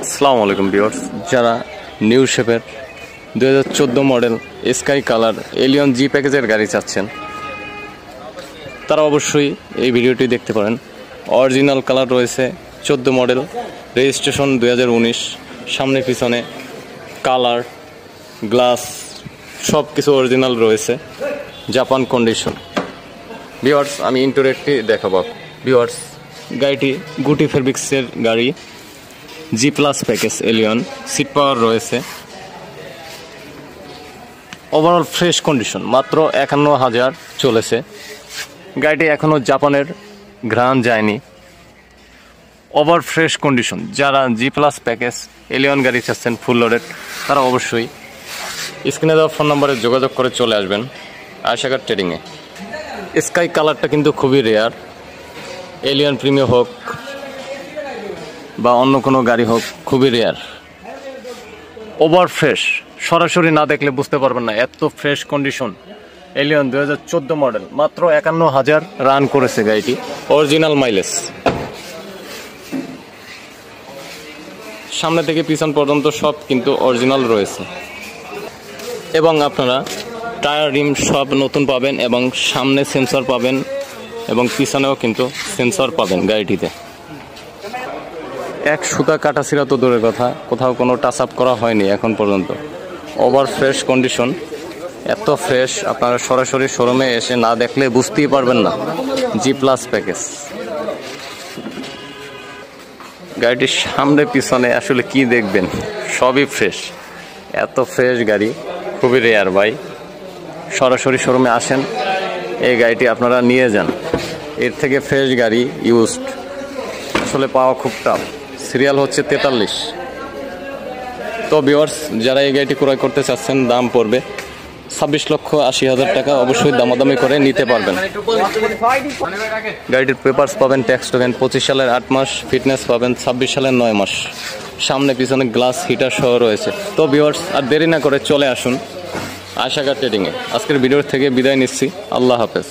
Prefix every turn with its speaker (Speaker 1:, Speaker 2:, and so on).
Speaker 1: আসসালামু আলাইকুম ভিউয়ার্স, যারা নিউ শেপের 2014 model sky colour Allion G প্যাকেজের গাড়ি চাচ্ছেন তারা অবশ্যই এই ভিডিওটি দেখতে পারেন। অরিজিনাল কালার রয়েছে, 14 মডেল, রেজিস্ট্রেশন 2019, সামনে পিছনে কালার গ্লাস সব কিছু অরিজিনাল রয়েছে, জাপান কন্ডিশন। ভিউয়ার্স, আমি ইন্টেরিয়রটি দেখাবো। ভিউয়ার্স, গাড়িটি গুটি ফেব্রিক্সের গাড়ি, G plus package Allion, seat power রয়েছে, ওভারঅল ফ্রেশ কন্ডিশন, মাত্র 51,000 চলেছে। গাড়িটি এখনও জাপানের ঘ্রাণ যায়নি, ওভার ফ্রেশ কন্ডিশন। যারা জি প্লাস প্যাকেজ এলিয়ন গাড়ি চাচ্ছেন ফুল লোডেড তারা অবশ্যই স্ক্রিনে দেওয়া ফোন নম্বরে যোগাযোগ করে চলে আসবেন আয়শাকার ট্রেডিংয়ে। স্কাই কালারটা কিন্তু খুবই রেয়ার, এলিয়ন প্রিমিয়াম হোক বা অন্য কোনো গাড়ি হোক, খুবই রেয়ার। ওভার ফ্রেশ, সরাসরি না দেখলে বুঝতে পারবেন না এত ফ্রেশ কন্ডিশন। এলিয়ন 2014 মডেল, মাত্র 51,000 রান করেছে গাড়িটি, অরিজিনাল মাইলেজ। সামনে থেকে পিছন পর্যন্ত সব কিন্তু অরিজিনাল রয়েছে এবং আপনারা টায়ার রিম সব নতুন পাবেন এবং সামনে সেন্সর পাবেন এবং পিছনেও কিন্তু সেন্সর পাবেন গাড়িটিতে। এক সুতা কাটা ছিঁড়া তো দূরের কথা, কোথাও কোনো টাচ আপ করা হয়নি এখন পর্যন্ত। ওভার ফ্রেশ কন্ডিশন, এত ফ্রেশ আপনারা সরাসরি শোরুমে এসে না দেখলে বুঝতেই পারবেন না। জি প্লাস প্যাকেজ গাড়িটির সামনে পিছনে আসলে কি দেখবেন, সবই ফ্রেশ। এত ফ্রেশ গাড়ি খুবই রেয়ার ভাই। সরাসরি শোরুমে আসেন, এই গাড়িটি আপনারা নিয়ে যান। এর থেকে ফ্রেশ গাড়ি ইউজড আসলে পাওয়া খুব টাফ। সিরিয়াল হচ্ছে 43। তো ভিউয়ার্স, যারা এই গাড়িটি ক্রয় করতে চাচ্ছেন দাম পড়বে 26,80,000 টাকা। অবশ্যই দামাদামি করে নিতে পারবেন। গাড়িটির পেপারস পাবেন, ট্যাক্স টোকেন 25 সালের 8 মাস, ফিটনেস পাবেন 26 সালের 9 মাস, সামনে পিছনে গ্লাস হিটার সহ রয়েছে। তো ভিউয়ার্স, আর দেরি না করে চলে আসুন আয়শাকার ট্রেডিংয়ে। আজকের ভিডিওর থেকে বিদায় নিচ্ছি, আল্লাহ হাফেজ।